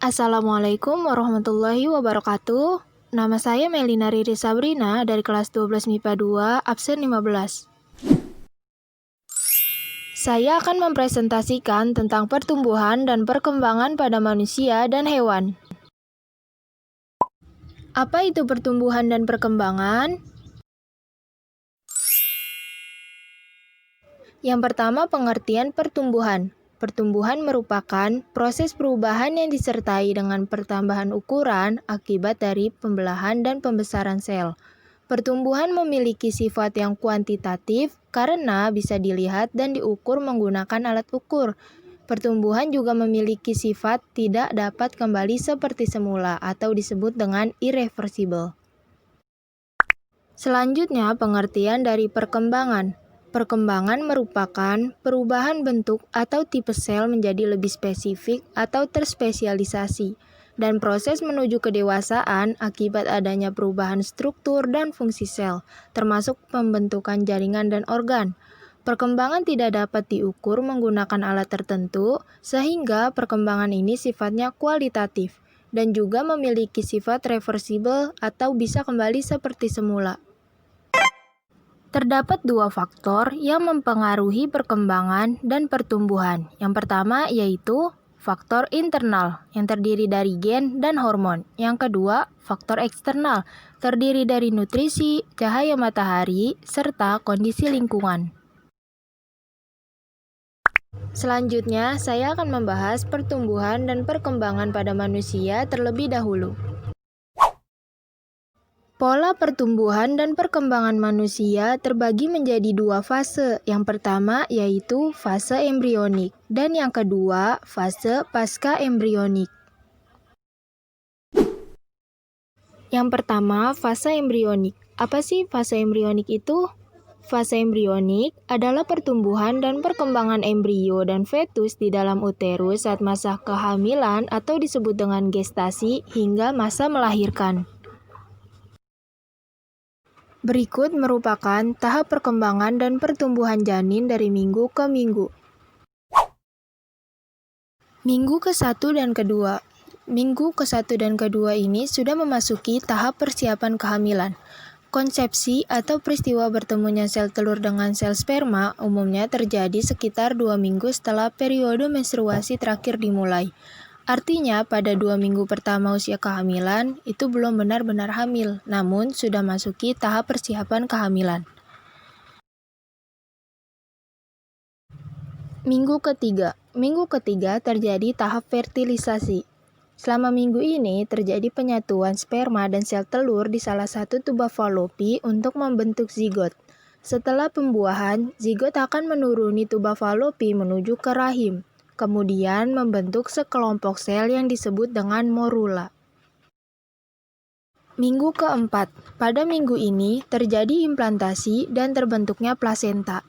Assalamualaikum warahmatullahi wabarakatuh. Nama saya Melina Riri Sabrina dari kelas 12 MIPA 2, absen 15. Saya akan mempresentasikan tentang pertumbuhan dan perkembangan pada manusia dan hewan. Apa itu pertumbuhan dan perkembangan? Yang pertama, pengertian pertumbuhan. Pertumbuhan merupakan proses perubahan yang disertai dengan pertambahan ukuran akibat dari pembelahan dan pembesaran sel. Pertumbuhan memiliki sifat yang kuantitatif karena bisa dilihat dan diukur menggunakan alat ukur. Pertumbuhan juga memiliki sifat tidak dapat kembali seperti semula atau disebut dengan irreversible. Selanjutnya, pengertian dari perkembangan. Perkembangan merupakan perubahan bentuk atau tipe sel menjadi lebih spesifik atau terspesialisasi, dan proses menuju kedewasaan akibat adanya perubahan struktur dan fungsi sel, termasuk pembentukan jaringan dan organ. Perkembangan tidak dapat diukur menggunakan alat tertentu, sehingga perkembangan ini sifatnya kualitatif, dan juga memiliki sifat reversibel atau bisa kembali seperti semula. Terdapat dua faktor yang mempengaruhi perkembangan dan pertumbuhan. Yang pertama yaitu faktor internal yang terdiri dari gen dan hormon. Yang kedua, faktor eksternal terdiri dari nutrisi, cahaya matahari, serta kondisi lingkungan. Selanjutnya, saya akan membahas pertumbuhan dan perkembangan pada manusia terlebih dahulu. Pola pertumbuhan dan perkembangan manusia terbagi menjadi dua fase. Yang pertama yaitu fase embrionik dan yang kedua fase pasca embrionik. Yang pertama, fase embrionik. Apa sih fase embrionik itu? Fase embrionik adalah pertumbuhan dan perkembangan embrio dan fetus di dalam uterus saat masa kehamilan atau disebut dengan gestasi hingga masa melahirkan. Berikut merupakan tahap perkembangan dan pertumbuhan janin dari minggu ke minggu. Minggu ke-1 dan ke-2. Minggu ke-1 dan ke-2 ini sudah memasuki tahap persiapan kehamilan. Konsepsi atau peristiwa bertemunya sel telur dengan sel sperma umumnya terjadi sekitar 2 minggu setelah periode menstruasi terakhir dimulai. Artinya, pada 2 minggu pertama usia kehamilan, itu belum benar-benar hamil, namun sudah masuki tahap persiapan kehamilan. Minggu ketiga. Minggu ketiga terjadi tahap fertilisasi. Selama minggu ini terjadi penyatuan sperma dan sel telur di salah satu tuba falopi untuk membentuk zigot. Setelah pembuahan, zigot akan menuruni tuba falopi menuju ke rahim. Kemudian membentuk sekelompok sel yang disebut dengan morula. Minggu keempat. Pada minggu ini terjadi implantasi dan terbentuknya plasenta.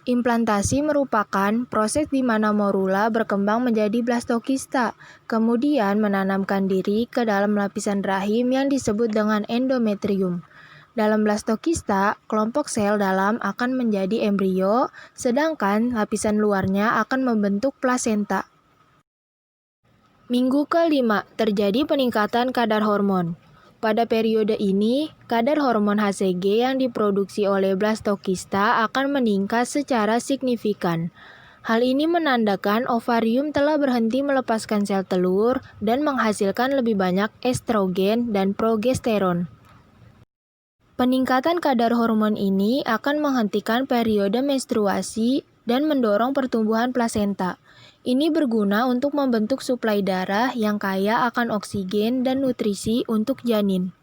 Implantasi merupakan proses di mana morula berkembang menjadi blastokista, kemudian menanamkan diri ke dalam lapisan rahim yang disebut dengan endometrium. Dalam blastokista, kelompok sel dalam akan menjadi embrio, sedangkan lapisan luarnya akan membentuk plasenta. Minggu ke-5, terjadi peningkatan kadar hormon. Pada periode ini, kadar hormon HCG yang diproduksi oleh blastokista akan meningkat secara signifikan. Hal ini menandakan ovarium telah berhenti melepaskan sel telur dan menghasilkan lebih banyak estrogen dan progesteron. Peningkatan kadar hormon ini akan menghentikan periode menstruasi dan mendorong pertumbuhan plasenta. Ini berguna untuk membentuk suplai darah yang kaya akan oksigen dan nutrisi untuk janin.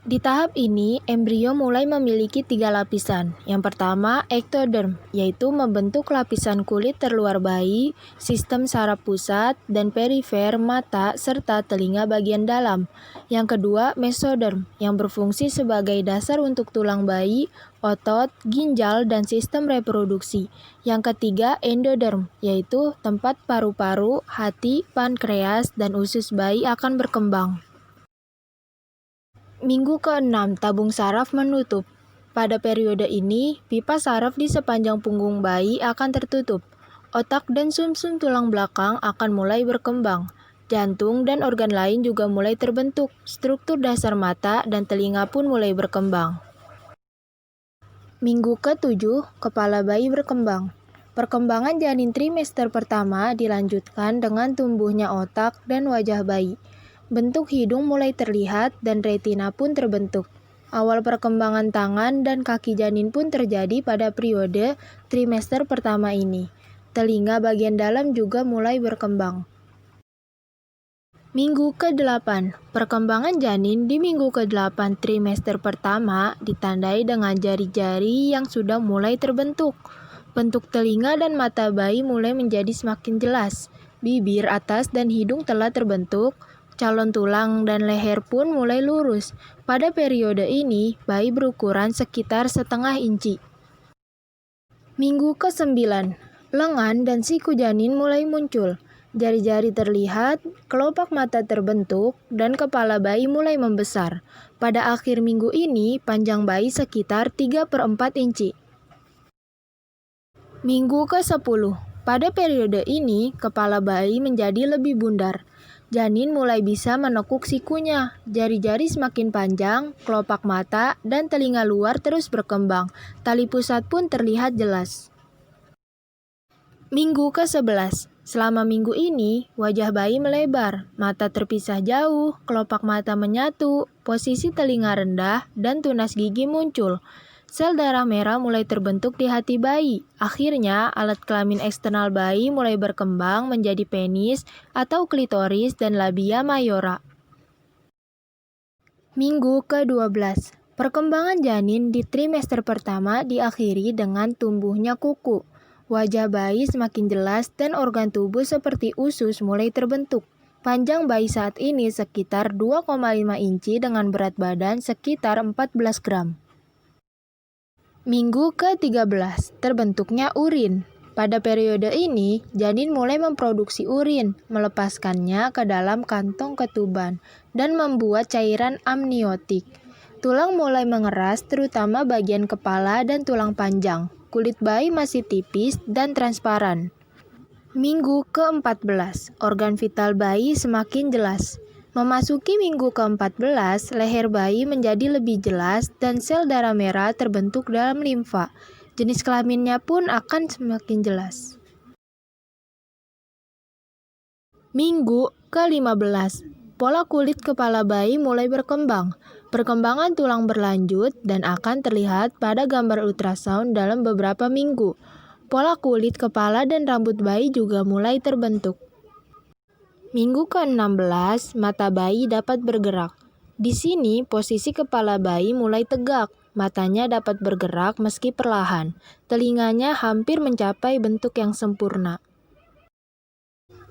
Di tahap ini, embrio mulai memiliki 3 lapisan. Yang pertama, ektoderm, yaitu membentuk lapisan kulit terluar bayi, sistem saraf pusat, dan perifer mata serta telinga bagian dalam. Yang kedua, mesoderm, yang berfungsi sebagai dasar untuk tulang bayi, otot, ginjal, dan sistem reproduksi. Yang ketiga, endoderm, yaitu tempat paru-paru, hati, pankreas, dan usus bayi akan berkembang. Minggu ke-6, tabung saraf menutup. Pada periode ini, pipa saraf di sepanjang punggung bayi akan tertutup. Otak dan sumsum tulang belakang akan mulai berkembang. Jantung dan organ lain juga mulai terbentuk. Struktur dasar mata dan telinga pun mulai berkembang. Minggu ke-7, kepala bayi berkembang. Perkembangan janin trimester pertama dilanjutkan dengan tumbuhnya otak dan wajah bayi. Bentuk hidung mulai terlihat dan retina pun terbentuk. Awal perkembangan tangan dan kaki janin pun terjadi pada periode trimester pertama ini. Telinga bagian dalam juga mulai berkembang. Minggu ke-8. Perkembangan janin di minggu ke-8 trimester pertama ditandai dengan jari-jari yang sudah mulai terbentuk. Bentuk telinga dan mata bayi mulai menjadi semakin jelas. Bibir atas dan hidung telah terbentuk. Calon tulang dan leher pun mulai lurus. Pada periode ini, bayi berukuran sekitar setengah inci. Minggu ke-9. Lengan dan siku janin mulai muncul. Jari-jari terlihat, kelopak mata terbentuk, dan kepala bayi mulai membesar. Pada akhir minggu ini, panjang bayi sekitar 3/4 inci. Minggu ke-10. Pada periode ini, kepala bayi menjadi lebih bundar. Janin mulai bisa menekuk sikunya. Jari-jari semakin panjang, kelopak mata dan telinga luar terus berkembang. Tali pusat pun terlihat jelas. Minggu ke-11. Selama minggu ini, wajah bayi melebar, mata terpisah jauh, kelopak mata menyatu, posisi telinga rendah, dan tunas gigi muncul. Sel darah merah mulai terbentuk di hati bayi. Akhirnya, alat kelamin eksternal bayi mulai berkembang menjadi penis atau klitoris dan labia mayora. Minggu ke-12. Perkembangan janin di trimester pertama diakhiri dengan tumbuhnya kuku. Wajah bayi semakin jelas dan organ tubuh seperti usus mulai terbentuk. Panjang bayi saat ini sekitar 2,5 inci dengan berat badan sekitar 14 gram. Minggu ke-13, terbentuknya urin. Pada periode ini, janin mulai memproduksi urin, melepaskannya ke dalam kantong ketuban, dan membuat cairan amniotik. Tulang mulai mengeras, terutama bagian kepala dan tulang panjang. Kulit bayi masih tipis dan transparan. Minggu ke-14, organ vital bayi semakin jelas. Memasuki minggu ke-14, leher bayi menjadi lebih jelas dan sel darah merah terbentuk dalam limfa. Jenis kelaminnya pun akan semakin jelas. Minggu ke-15, pola kulit kepala bayi mulai berkembang. Perkembangan tulang berlanjut dan akan terlihat pada gambar ultrasound dalam beberapa minggu. Pola kulit kepala dan rambut bayi juga mulai terbentuk. Minggu ke-16, mata bayi dapat bergerak. Di sini, posisi kepala bayi mulai tegak. Matanya dapat bergerak meski perlahan. Telinganya hampir mencapai bentuk yang sempurna.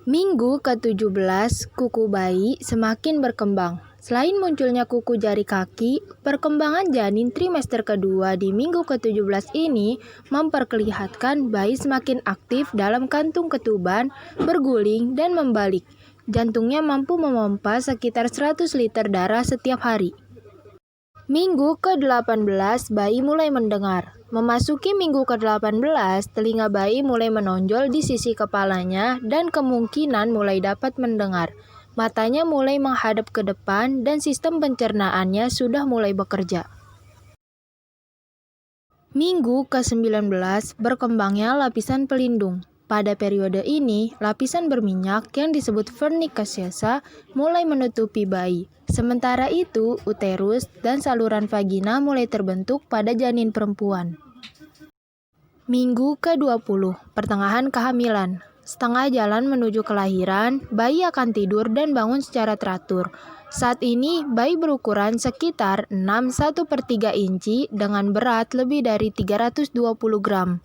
Minggu ke-17, kuku bayi semakin berkembang. Selain munculnya kuku jari kaki, perkembangan janin trimester kedua di minggu ke-17 ini memperlihatkan bayi semakin aktif dalam kantung ketuban, berguling, dan membalik. Jantungnya mampu memompa sekitar 100 liter darah setiap hari. Minggu ke-18, bayi mulai mendengar. Memasuki minggu ke-18, telinga bayi mulai menonjol di sisi kepalanya dan kemungkinan mulai dapat mendengar. Matanya mulai menghadap ke depan dan sistem pencernaannya sudah mulai bekerja. Minggu ke-19, berkembangnya lapisan pelindung. Pada periode ini, lapisan berminyak yang disebut vernix caseosa mulai menutupi bayi. Sementara itu, uterus dan saluran vagina mulai terbentuk pada janin perempuan. Minggu ke-20, pertengahan kehamilan. Setengah jalan menuju kelahiran, bayi akan tidur dan bangun secara teratur. Saat ini, bayi berukuran sekitar 6,1/3 inci dengan berat lebih dari 320 gram.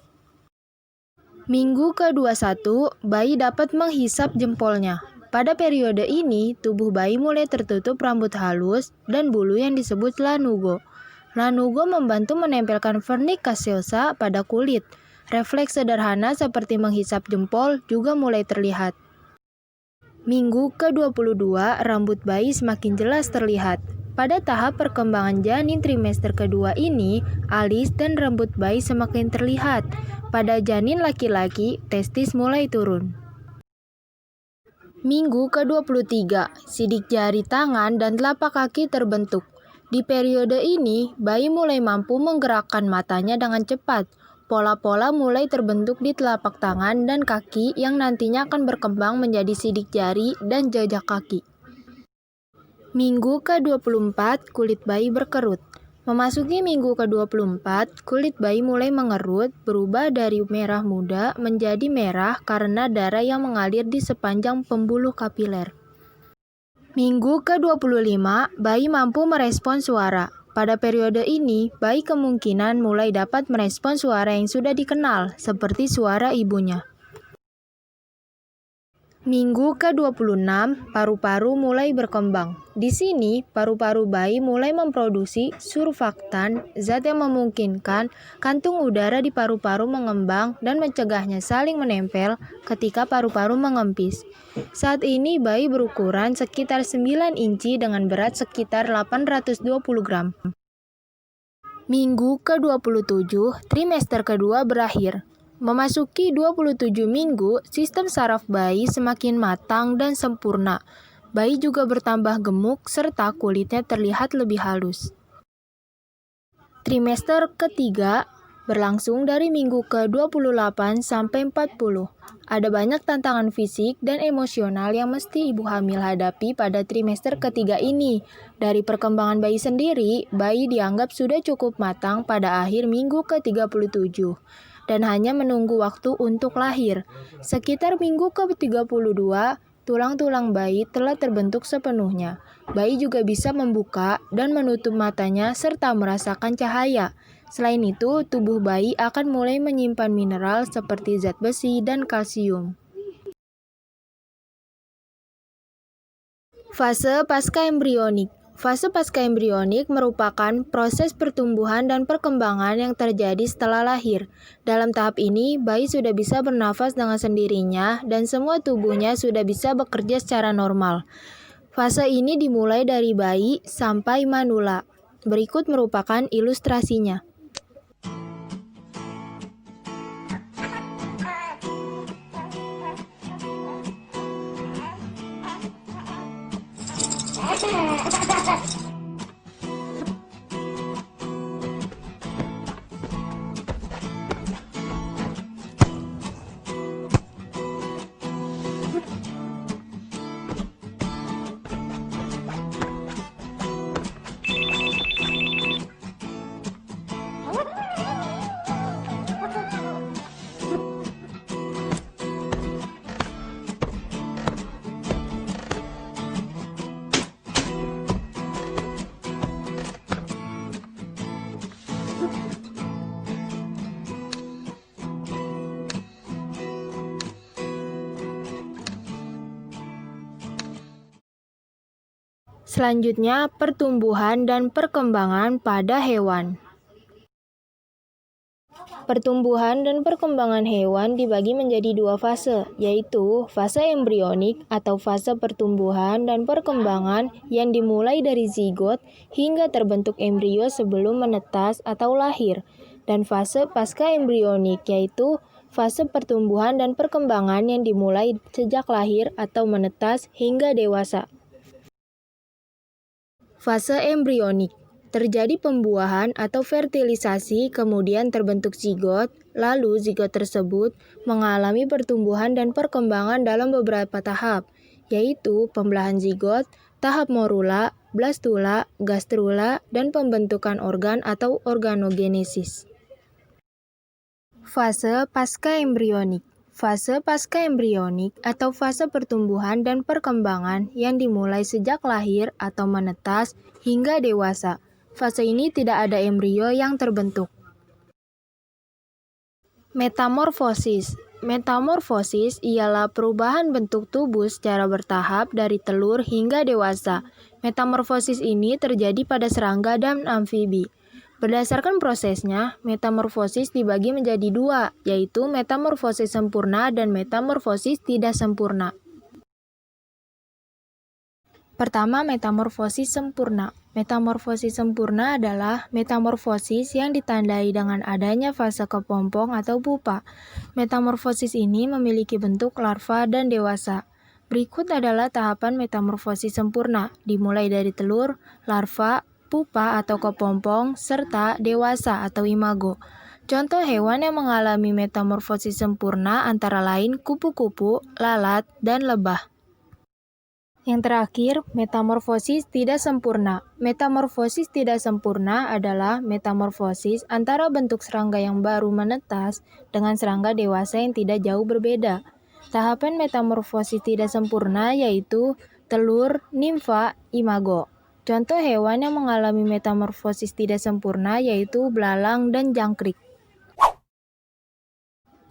Minggu ke-21, bayi dapat menghisap jempolnya. Pada periode ini, tubuh bayi mulai tertutup rambut halus dan bulu yang disebut lanugo. Lanugo membantu menempelkan vernix caseosa pada kulit. Refleks sederhana seperti menghisap jempol juga mulai terlihat. Minggu ke-22, rambut bayi semakin jelas terlihat. Pada tahap perkembangan janin trimester kedua ini, alis dan rambut bayi semakin terlihat. Pada janin laki-laki, testis mulai turun. Minggu ke-23, sidik jari tangan dan telapak kaki terbentuk. Di periode ini, bayi mulai mampu menggerakkan matanya dengan cepat. Pola-pola mulai terbentuk di telapak tangan dan kaki yang nantinya akan berkembang menjadi sidik jari dan jejak kaki. Minggu ke-24, kulit bayi berkerut. Memasuki minggu ke-24, kulit bayi mulai mengerut, berubah dari merah muda menjadi merah karena darah yang mengalir di sepanjang pembuluh kapiler. Minggu ke-25, bayi mampu merespons suara. Pada periode ini, bayi kemungkinan mulai dapat merespons suara yang sudah dikenal, seperti suara ibunya. Minggu ke-26, paru-paru mulai berkembang. Di sini, paru-paru bayi mulai memproduksi surfaktan, zat yang memungkinkan kantung udara di paru-paru mengembang dan mencegahnya saling menempel ketika paru-paru mengempis. Saat ini, bayi berukuran sekitar 9 inci dengan berat sekitar 820 gram. Minggu ke-27, trimester kedua berakhir. Memasuki 27 minggu, sistem saraf bayi semakin matang dan sempurna. Bayi juga bertambah gemuk serta kulitnya terlihat lebih halus. Trimester ketiga berlangsung dari minggu ke-28 sampai 40. Ada banyak tantangan fisik dan emosional yang mesti ibu hamil hadapi pada trimester ketiga ini. Dari perkembangan bayi sendiri, bayi dianggap sudah cukup matang pada akhir minggu ke-37 dan hanya menunggu waktu untuk lahir. Sekitar minggu ke-32, tulang-tulang bayi telah terbentuk sepenuhnya. Bayi juga bisa membuka dan menutup matanya serta merasakan cahaya. Selain itu, tubuh bayi akan mulai menyimpan mineral seperti zat besi dan kalsium. Fase pasca embrionik. Fase pasca embrionik merupakan proses pertumbuhan dan perkembangan yang terjadi setelah lahir. Dalam tahap ini, bayi sudah bisa bernafas dengan sendirinya dan semua tubuhnya sudah bisa bekerja secara normal. Fase ini dimulai dari bayi sampai manula. Berikut merupakan ilustrasinya. Selanjutnya, pertumbuhan dan perkembangan pada hewan. Pertumbuhan dan perkembangan hewan dibagi menjadi dua fase, yaitu fase embrionik atau fase pertumbuhan dan perkembangan yang dimulai dari zigot hingga terbentuk embrio sebelum menetas atau lahir, dan fase pasca embrionik yaitu fase pertumbuhan dan perkembangan yang dimulai sejak lahir atau menetas hingga dewasa. Fase embrionik. Terjadi pembuahan atau fertilisasi, kemudian terbentuk zigot, lalu zigot tersebut mengalami pertumbuhan dan perkembangan dalam beberapa tahap, yaitu pembelahan zigot, tahap morula, blastula, gastrula, dan pembentukan organ atau organogenesis. Fase pasca embrionik. Fase pasca embrionik atau fase pertumbuhan dan perkembangan yang dimulai sejak lahir atau menetas hingga dewasa. Fase ini tidak ada embrio yang terbentuk. Metamorfosis. Metamorfosis ialah perubahan bentuk tubuh secara bertahap dari telur hingga dewasa. Metamorfosis ini terjadi pada serangga dan amfibi. Berdasarkan prosesnya, metamorfosis dibagi menjadi dua, yaitu metamorfosis sempurna dan metamorfosis tidak sempurna. Pertama, metamorfosis sempurna. Metamorfosis sempurna adalah metamorfosis yang ditandai dengan adanya fase kepompong atau pupa. Metamorfosis ini memiliki bentuk larva dan dewasa. Berikut adalah tahapan metamorfosis sempurna, dimulai dari telur, larva, pupa atau kepompong, serta dewasa atau imago. Contoh hewan yang mengalami metamorfosis sempurna antara lain kupu-kupu, lalat, dan lebah. Yang terakhir, metamorfosis tidak sempurna. Metamorfosis tidak sempurna adalah metamorfosis antara bentuk serangga yang baru menetas dengan serangga dewasa yang tidak jauh berbeda. Tahapan metamorfosis tidak sempurna yaitu telur, nimfa, imago. Contoh hewan yang mengalami metamorfosis tidak sempurna yaitu belalang dan jangkrik.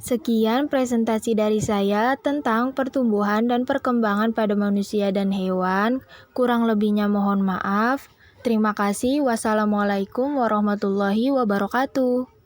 Sekian presentasi dari saya tentang pertumbuhan dan perkembangan pada manusia dan hewan. Kurang lebihnya mohon maaf. Terima kasih. Wassalamualaikum warahmatullahi wabarakatuh.